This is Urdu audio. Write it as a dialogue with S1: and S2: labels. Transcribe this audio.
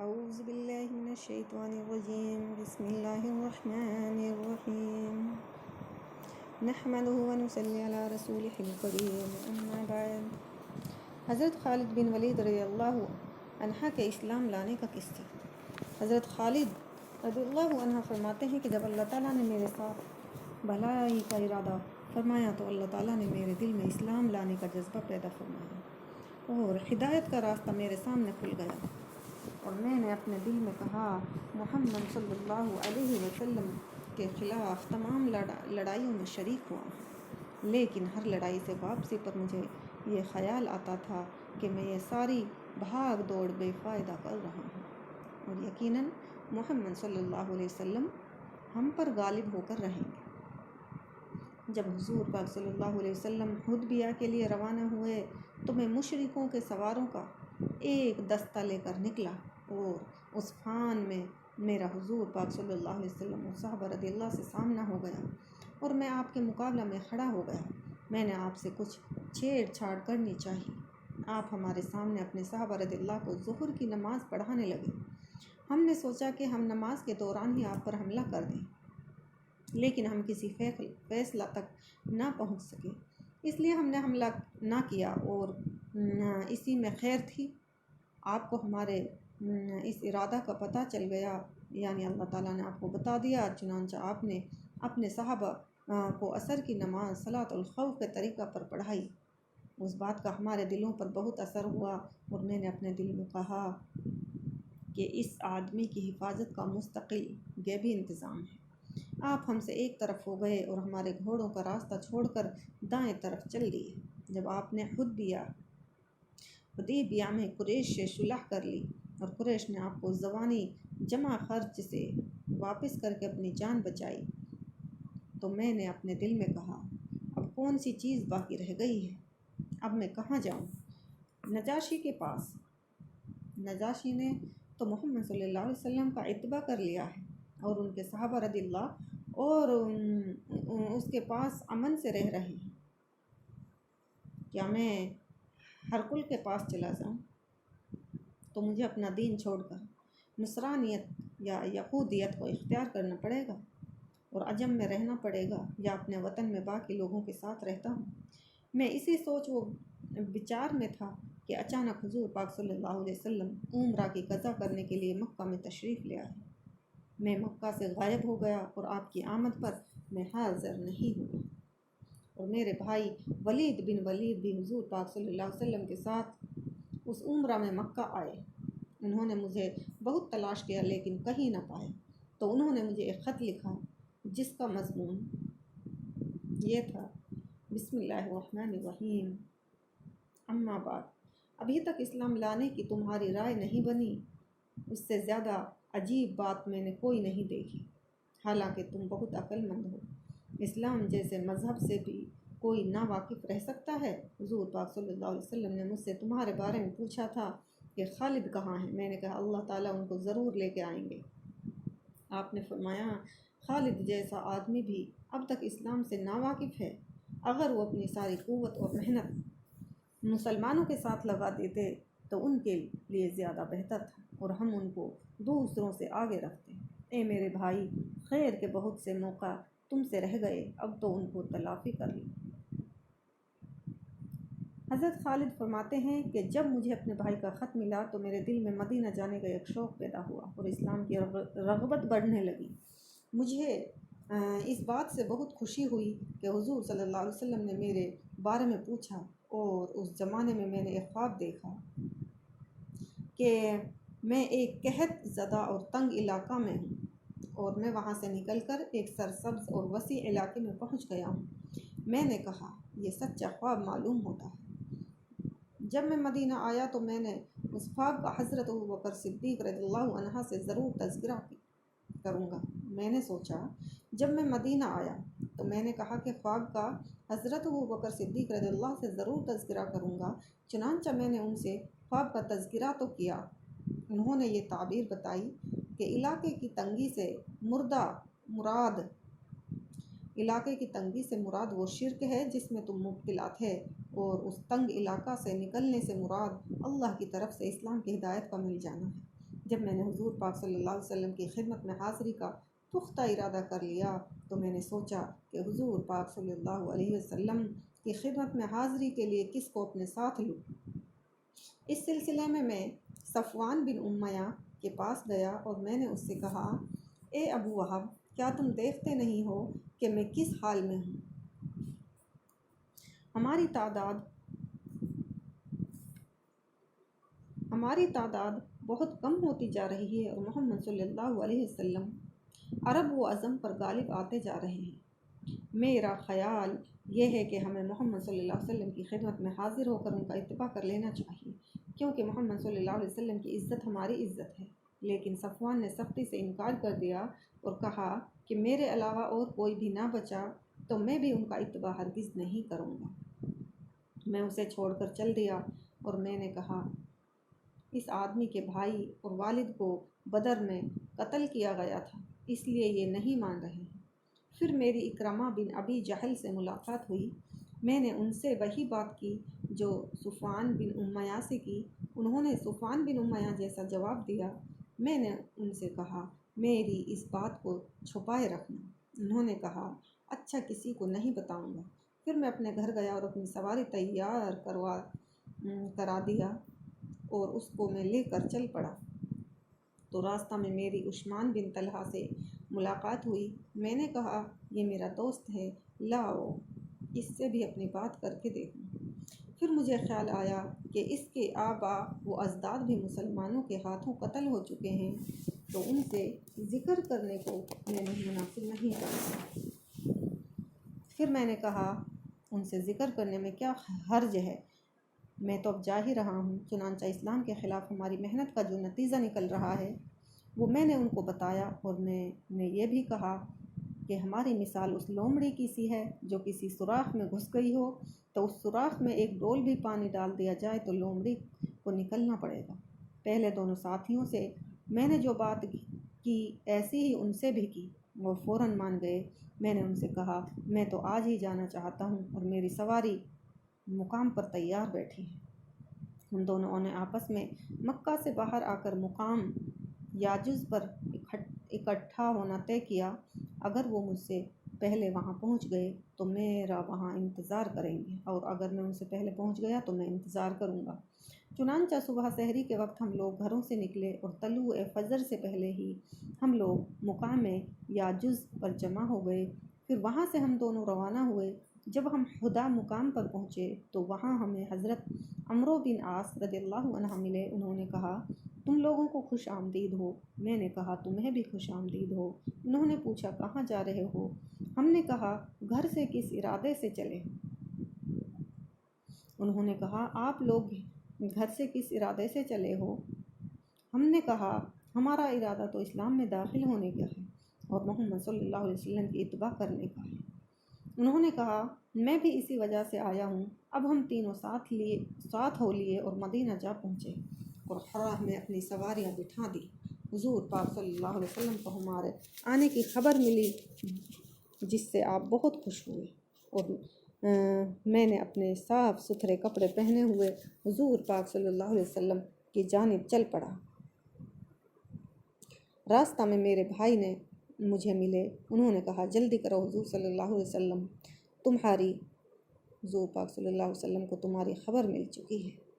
S1: اعوذ باللہ من الشیطان الرجیم بسم اللہ الرحمن الرحیم نحمده ونصلی علی رسولہ الکریم اما بعد۔ حضرت خالد بن ولید رضی اللہ عنہ کے اسلام لانے کا قصہ۔ حضرت خالد رضی اللہ عنہ فرماتے ہیں کہ جب اللہ تعالیٰ نے میرے ساتھ بھلائی کا ارادہ فرمایا تو اللہ تعالیٰ نے میرے دل میں اسلام لانے کا جذبہ پیدا فرمایا اور ہدایت کا راستہ میرے سامنے کھل گیا، اور میں نے اپنے دل میں کہا محمد صلی اللہ علیہ وسلم کے خلاف تمام لڑائیوں میں شریک ہوا ہوں، لیکن ہر لڑائی سے واپسی پر مجھے یہ خیال آتا تھا کہ میں یہ ساری بھاگ دوڑ بے فائدہ کر رہا ہوں، اور یقیناً محمد صلی اللہ علیہ وسلم ہم پر غالب ہو کر رہیں گے۔ جب حضور پاک صلی اللہ علیہ وسلم حدیبیہ کے لیے روانہ ہوئے تو میں مشرکوں کے سواروں کا ایک دستہ لے کر نکلا، اور اس فان میں میرا حضور پاک صلی اللہ علیہ وسلم اور صحابہ رضی اللہ سے سامنا ہو گیا، اور میں آپ کے مقابلہ میں کھڑا ہو گیا۔ میں نے آپ سے کچھ چھیڑ چھاڑ کرنی چاہی۔ آپ ہمارے سامنے اپنے صحابہ رضی اللہ کو ظہر کی نماز پڑھانے لگے۔ ہم نے سوچا کہ ہم نماز کے دوران ہی آپ پر حملہ کر دیں، لیکن ہم کسی فیصلہ تک نہ پہنچ سکے، اس لیے ہم نے حملہ نہ کیا، اور اسی میں خیر تھی۔ آپ کو ہمارے اس ارادہ کا پتہ چل گیا، یعنی اللہ تعالیٰ نے آپ کو بتا دیا، چنانچہ آپ نے اپنے صحابہ کو عصر کی نماز صلاۃ الخوف کے طریقہ پر پڑھائی۔ اس بات کا ہمارے دلوں پر بہت اثر ہوا، اور میں نے اپنے دل میں کہا کہ اس آدمی کی حفاظت کا مستقل غیبی انتظام ہے۔ آپ ہم سے ایک طرف ہو گئے اور ہمارے گھوڑوں کا راستہ چھوڑ کر دائیں طرف چل دیے۔ جب آپ نے حدیبیہ میں قریش سے صلح کر لی اور قریش نے آپ کو زبانی جمع خرچ سے واپس کر کے اپنی جان بچائی، تو میں نے اپنے دل میں کہا اب کون سی چیز باقی رہ گئی ہے، اب میں کہاں جاؤں؟ نجاشی کے پاس۔ نجاشی نے تو محمد صلی اللہ علیہ وسلم کا اتباع کر لیا ہے، اور ان کے صحابہ رضی اللہ اور اس کے پاس امن سے رہ رہے ہیں۔ کیا میں ہرقل کے پاس چلا جاؤں تو مجھے اپنا دین چھوڑ کر نصرانیت یا یہودیت کو اختیار کرنا پڑے گا، اور عجم میں رہنا پڑے گا، یا اپنے وطن میں باقی لوگوں کے ساتھ رہتا ہوں۔ میں اسی سوچ و بچار میں تھا کہ اچانک حضور پاک صلی اللہ علیہ وسلم عمرہ کی قضا کرنے کے لیے مکہ میں تشریف لے آئے۔ میں مکہ سے غائب ہو گیا، اور آپ کی آمد پر میں حاضر نہیں ہوا، اور میرے بھائی ولید بن ولید بھی حضور پاک صلی اللہ علیہ وسلم کے ساتھ اس عمرہ میں مکہ آئے۔ انہوں نے مجھے بہت تلاش کیا لیکن کہیں نہ پائے، تو انہوں نے مجھے ایک خط لکھا جس کا مضمون یہ تھا: بسم اللہ الرحمن الرحیم، اما بعد، ابھی تک اسلام لانے کی تمہاری رائے نہیں بنی، اس سے زیادہ عجیب بات میں نے کوئی نہیں دیکھی، حالانکہ تم بہت عقل مند ہو۔ اسلام جیسے مذہب سے بھی کوئی نا واقف رہ سکتا ہے؟ حضور پاک صلی اللہ علیہ وسلم نے مجھ سے تمہارے بارے میں پوچھا تھا کہ خالد کہاں ہے؟ میں نے کہا اللہ تعالیٰ ان کو ضرور لے کے آئیں گے۔ آپ نے فرمایا خالد جیسا آدمی بھی اب تک اسلام سے نا واقف ہے، اگر وہ اپنی ساری قوت اور محنت مسلمانوں کے ساتھ لگا دیتے تو ان کے لیے زیادہ بہتر تھا، اور ہم ان کو دوسروں سے آگے رکھتے۔ اے میرے بھائی، خیر کے بہت سے موقع تم سے رہ گئے، اب تو ان کو تلافی کر لو۔ حضرت خالد فرماتے ہیں کہ جب مجھے اپنے بھائی کا خط ملا تو میرے دل میں مدینہ جانے کا ایک شوق پیدا ہوا، اور اسلام کی رغبت بڑھنے لگی۔ مجھے اس بات سے بہت خوشی ہوئی کہ حضور صلی اللہ علیہ وسلم نے میرے بارے میں پوچھا، اور اس زمانے میں میں نے ایک خواب دیکھا کہ میں ایک قحط زدہ اور تنگ علاقہ میں ہوں، اور میں وہاں سے نکل کر ایک سرسبز اور وسیع علاقے میں پہنچ گیا ہوں۔ میں نے کہا یہ سچا خواب معلوم ہوتا ہے۔ جب میں مدینہ آیا تو میں نے اس خواب کا حضرت ابوبکر صدیق رضی اللہ عنہ سے ضرور تذکرہ کروں گا۔ میں نے سوچا جب میں مدینہ آیا تو میں نے کہا کہ خواب کا حضرت ابوبکر صدیق رضی اللہ سے ضرور تذکرہ کروں گا، چنانچہ میں نے ان سے خواب کا تذکرہ تو کیا۔ انہوں نے یہ تعبیر بتائی کہ علاقے کی تنگی سے مراد وہ شرک ہے جس میں تم مبتلا تھے، اور اس تنگ علاقہ سے نکلنے سے مراد اللہ کی طرف سے اسلام کی ہدایت کا مل جانا ہے۔ جب میں نے حضور پاک صلی اللہ علیہ وسلم کی خدمت میں حاضری کا پختہ ارادہ کر لیا تو میں نے سوچا کہ حضور پاک صلی اللہ علیہ وسلم کی خدمت میں حاضری کے لیے کس کو اپنے ساتھ لوں۔ اس سلسلے میں صفوان بن امیہ کے پاس گیا اور میں نے اس سے کہا، اے ابو وہب، کیا تم دیکھتے نہیں ہو کہ میں کس حال میں ہوں؟ ہماری تعداد بہت کم ہوتی جا رہی ہے اور محمد صلی اللہ علیہ وسلم عرب و عجم پر غالب آتے جا رہے ہیں۔ میرا خیال یہ ہے کہ ہمیں محمد صلی اللہ علیہ وسلم کی خدمت میں حاضر ہو کر ان کا اتباع کر لینا چاہیے، کیونکہ محمد صلی اللہ علیہ وسلم کی عزت ہماری عزت ہے۔ لیکن صفوان نے سختی سے انکار کر دیا اور کہا کہ میرے علاوہ اور کوئی بھی نہ بچا تو میں بھی ان کا اتباع ہرگز نہیں کروں گا۔ میں اسے چھوڑ کر چل دیا اور میں نے کہا، اس آدمی کے بھائی اور والد کو بدر میں قتل کیا گیا تھا، اس لیے یہ نہیں مان رہے ہیں۔ پھر میری اکرمہ بن ابی جہل سے ملاقات ہوئی۔ میں نے ان سے وہی بات کی جو صفوان بن امیہ سے کی۔ انہوں نے صفوان بن امیہ جیسا جواب دیا۔ میں نے ان سے کہا، میری اس بات کو چھپائے رکھنا۔ انہوں نے کہا، اچھا، کسی کو نہیں بتاؤں گا۔ پھر میں اپنے گھر گیا اور اپنی سواری تیار کرا دیا اور اس کو میں لے کر چل پڑا تو راستہ میں میری عثمان بن طلحہ سے ملاقات ہوئی۔ میں نے کہا، یہ میرا دوست ہے، لاؤ اس سے بھی اپنی بات کر کے دیکھوں۔ پھر مجھے خیال آیا کہ اس کے آبا و اجداد بھی مسلمانوں کے ہاتھوں قتل ہو چکے ہیں، تو ان سے ذکر کرنے کو میں مناسب نہیں کرتا۔ پھر میں نے کہا، ان سے ذکر کرنے میں کیا حرج ہے، میں تو اب جا ہی رہا ہوں۔ چنانچہ اسلام کے خلاف ہماری محنت کا جو نتیجہ نکل رہا ہے وہ میں نے ان کو بتایا، اور میں نے یہ بھی کہا کہ ہماری مثال اس لومڑی کی سی ہے جو کسی سوراخ میں گھس گئی ہو تو اس سوراخ میں ایک ڈول بھی پانی ڈال دیا جائے تو لومڑی کو نکلنا پڑے گا۔ پہلے دونوں ساتھیوں سے میں نے جو بات کی ایسی ہی ان سے بھی کی، وہ فوراً مان گئے۔ میں نے ان سے کہا، میں تو آج ہی جانا چاہتا ہوں اور میری سواری مقام پر تیار بیٹھی ہے۔ ان دونوں نے آپس میں مکہ سے باہر آ کر مقام یاجوج پر اکٹھا ہونا طے کیا۔ اگر وہ مجھ سے پہلے وہاں پہنچ گئے تو میرا وہاں انتظار کریں گے، اور اگر میں ان سے پہلے پہنچ گیا تو میں انتظار کروں گا۔ چنانچہ صبح سحری کے وقت ہم لوگ گھروں سے نکلے اور طلوع فجر سے پہلے ہی ہم لوگ مقام یاجوج پر جمع ہو گئے۔ پھر وہاں سے ہم دونوں روانہ ہوئے۔ جب ہم حدا مقام پر پہنچے تو وہاں ہمیں حضرت عمرو بن عاص رضی اللہ عنہ ملے۔ انہوں نے کہا، تم لوگوں کو خوش آمدید ہو۔ میں نے کہا، تمہیں بھی خوش آمدید ہو۔ انہوں نے پوچھا، کہاں جا رہے ہو؟ ہم نے کہا، گھر سے کس ارادے سے چلے؟ انہوں نے کہا، آپ لوگ گھر سے کس ارادے سے چلے ہو؟ ہم نے کہا، ہمارا ارادہ تو اسلام میں داخل ہونے کا ہے اور محمد صلی اللہ علیہ وسلم کی اتباع کرنے کا ہے۔ انہوں نے کہا، میں بھی اسی وجہ سے آیا ہوں۔ اب ہم تینوں ساتھ ہو لیے اور مدینہ جا پہنچے اور راہ میں اپنی سواریاں بٹھا دی۔ حضور پاک صلی اللہ علیہ وسلم کو ہمارے آنے کی خبر ملی، جس سے آپ بہت خوش ہوئے، اور میں نے اپنے صاف ستھرے کپڑے پہنے ہوئے حضور پاک صلی اللہ علیہ وسلم کی جانب چل پڑا۔ راستہ میں میرے بھائی نے مجھے ملے۔ انہوں نے کہا، جلدی کرو، حضور صلی اللہ علیہ وسلم حضور پاک صلی اللہ علیہ وسلم کو تمہاری خبر مل چکی ہے۔